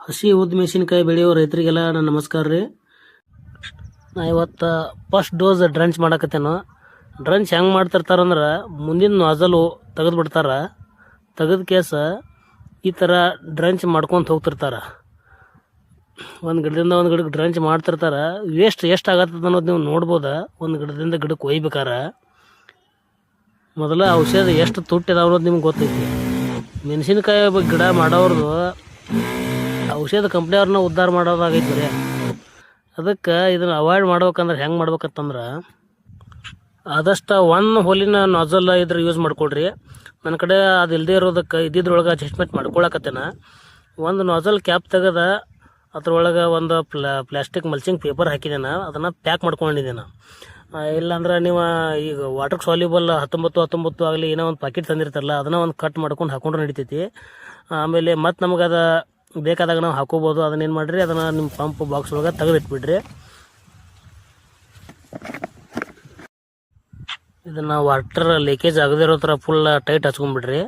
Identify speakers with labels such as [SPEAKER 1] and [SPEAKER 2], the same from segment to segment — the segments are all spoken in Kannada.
[SPEAKER 1] ಹಸಿ ಉದ್ದ ಮೆಣಸಿನಕಾಯಿ ಬೆಳೆಯೋ ರೈತರಿಗೆಲ್ಲ ನನ್ನ ನಮಸ್ಕಾರ ರೀ. ನಾ ಇವತ್ತು ಫಸ್ಟ್ ಡೋಸ್ ಡ್ರಂಚ್ ಮಾಡಕತ್ತೇನು. ಡ್ರಂಚ್ ಹೆಂಗೆ ಮಾಡ್ತಿರ್ತಾರಂದ್ರೆ ಮುಂದಿನ ನಾಜಲು ತೆಗೆದು ಬಿಡ್ತಾರೆ. ತೆಗೆದ ಕೇಸ ಈ ಥರ ಡ್ರಂಚ್ ಮಾಡ್ಕೊತ ಹೋಗ್ತಿರ್ತಾರೆ. ಒಂದು ಗಿಡದಿಂದ ಒಂದು ಗಿಡಕ್ಕೆ ಡ್ರಂಚ್ ಮಾಡ್ತಿರ್ತಾರೆ. ವೇಸ್ಟ್ ಎಷ್ಟು ಆಗತ್ತದ ಅನ್ನೋದು ನೀವು ನೋಡ್ಬೋದು. ಒಂದು ಗಿಡದಿಂದ ಗಿಡಕ್ಕೆ ಒಯ್ಬೇಕಾರೆ ಮೊದಲ ಔಷಧ ಎಷ್ಟು ತುಟ್ಟಿದಾವ ಅನ್ನೋದು ನಿಮ್ಗೆ ಗೊತ್ತೈತಿ. ಮೆಣಸಿನ್ಕಾಯಿ ಗಿಡ ಮಾಡೋರ್ದು ಔಷಧ ಕಂಪ್ನಿಯವ್ರನ್ನ ಉದ್ಧಾರ ಮಾಡೋದಾಗೈತಿ ರೀ. ಅದಕ್ಕೆ ಇದನ್ನು ಅವಾಯ್ಡ್ ಮಾಡ್ಬೇಕಂದ್ರೆ ಹೆಂಗೆ ಮಾಡ್ಬೇಕಂತಂದ್ರೆ ಆದಷ್ಟು ಒಂದು ಹೋಲಿನ ನಾಜಲ್ ಇದ್ರೆ ಯೂಸ್ ಮಾಡ್ಕೊಡ್ರಿ. ನನ್ನ ಕಡೆ ಅದು ಇಲ್ಲದೆ ಇರೋದಕ್ಕೆ ಇದ್ದಿದ್ರೊಳಗೆ ಅಡ್ಜಸ್ಟ್ಮೆಂಟ್ ಮಾಡ್ಕೊಳಕತ್ತೇನೆ. ಒಂದು ನಾಜಲ್ ಕ್ಯಾಪ್ ತೆಗೆದ ಅದ್ರೊಳಗೆ ಒಂದು ಪ್ಲಾಸ್ಟಿಕ್ ಮಲ್ಚಿಂಗ್ ಪೇಪರ್ ಹಾಕಿದ್ದೇನೆ. ಅದನ್ನು ಪ್ಯಾಕ್ ಮಾಡ್ಕೊಂಡಿದ್ದೇನೆ. ಇಲ್ಲಾಂದ್ರೆ ನೀವು ಈಗ ವಾಟರ್ ಸಾಲ್ಯುಬಲ್ 19 ಆಗಲಿ ಏನೋ ಒಂದು ಪ್ಯಾಕೆಟ್ ತಂದಿರ್ತಾರಲ್ಲ ಅದನ್ನು ಒಂದು ಕಟ್ ಮಾಡ್ಕೊಂಡು ಹಾಕೊಂಡ್ರೆ ನಡಿತೈತಿ. ಆಮೇಲೆ ಮತ್ತು ನಮಗೆ ಅದು ಬೇಕಾದಾಗ ನಾವು ಹಾಕೋಬೋದು. ಅದನ್ನೇನು ಮಾಡಿರಿ, ಅದನ್ನು ನಿಮ್ಮ ಪಂಪ್ ಬಾಕ್ಸ್ ಒಳಗೆ ತೆಗೆದಿಟ್ಬಿಡ್ರಿ. ಇದನ್ನು ವಾಟರ್ ಲೀಕೇಜ್ ಆಗದೇ ಇರೋ ಥರ ಫುಲ್ ಟೈಟ್ ಹಚ್ಕೊಂಡ್ಬಿಡ್ರಿ.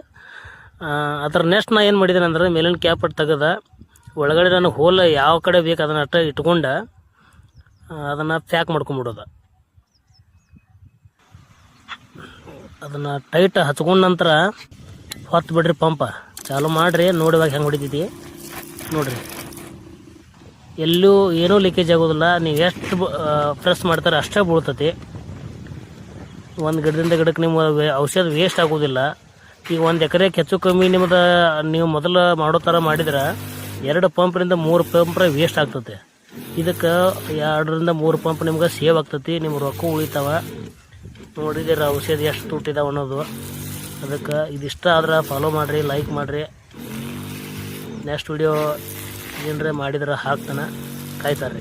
[SPEAKER 1] ಅದರ ನೆಕ್ಸ್ಟ್ ನಾ ಏನು ಮಾಡಿದ್ದೇನೆ ಅಂದ್ರೆ ಮೇಲಿನ ಕ್ಯಾಪ್ ತೆಗೆದ ಒಳಗಡೆ ನಾನು ಹೋಲ್ ಯಾವ ಕಡೆ ಬೇಕು ಅದನ್ನು ಅಟ್ಟ ಇಟ್ಕೊಂಡು ಅದನ್ನು ಪ್ಯಾಕ್ ಮಾಡ್ಕೊಂಬಿಡೋದು. ಅದನ್ನು ಟೈಟ್ ಹಚ್ಕೊಂಡ ನಂತರ ಹೊತ್ತು ಬಿಡ್ರಿ, ಪಂಪ ಚಾಲು ಮಾಡಿರಿ. ನೋಡಿವಾಗ ಹೆಂಗೆ ಹೊಡಿತೈತಿ ನೋಡಿರಿ. ಎಲ್ಲೂ ಏನೂ ಲೀಕೇಜ್ ಆಗೋದಿಲ್ಲ. ನೀವು ಎಷ್ಟು ಪ್ರೆಸ್ ಮಾಡ್ತಾರೆ ಅಷ್ಟೇ ಬೀಳ್ತತಿ. ಒಂದು ಗಿಡದಿಂದ ಗಿಡಕ್ಕೆ ನಿಮ್ಮ ಔಷಧ ವೇಸ್ಟ್ ಆಗೋದಿಲ್ಲ. ಈಗ 1 ಎಕರೆಗೆ ಹೆಚ್ಚು ಕಮ್ಮಿ ನಿಮ್ಮದು ನೀವು ಮೊದಲು ಮಾಡೋ ಥರ ಮಾಡಿದ್ರೆ 2 ಪಂಪ್ರಿಂದ 3 ಪಂಪ್ರ ವೇಸ್ಟ್ ಆಗ್ತದೆ. ಇದಕ್ಕೆ 2ರಿಂದ 3 ಪಂಪ್ ನಿಮ್ಗೆ ಸೇವ್ ಆಗ್ತತಿ. ನಿಮ್ಮ ರೊಕ್ಕ ಉಳಿತಾವ. ನೋಡಿದಿರ ಔಷಧ ಎಷ್ಟು ತುಟ್ಟಿದಾವ ಅನ್ನೋದು. ಅದಕ್ಕೆ ಇದಿಷ್ಟ ಆದ್ರೆ ಫಾಲೋ ಮಾಡಿರಿ, ಲೈಕ್ ಮಾಡಿರಿ. ನೆಕ್ಸ್ಟ್ ವಿಡಿಯೋ ಏನರೇ ಮಾಡಿದ್ರೆ ಹಾಕ್ತಾನೆ, ಕಾಯ್ತಾರೆ.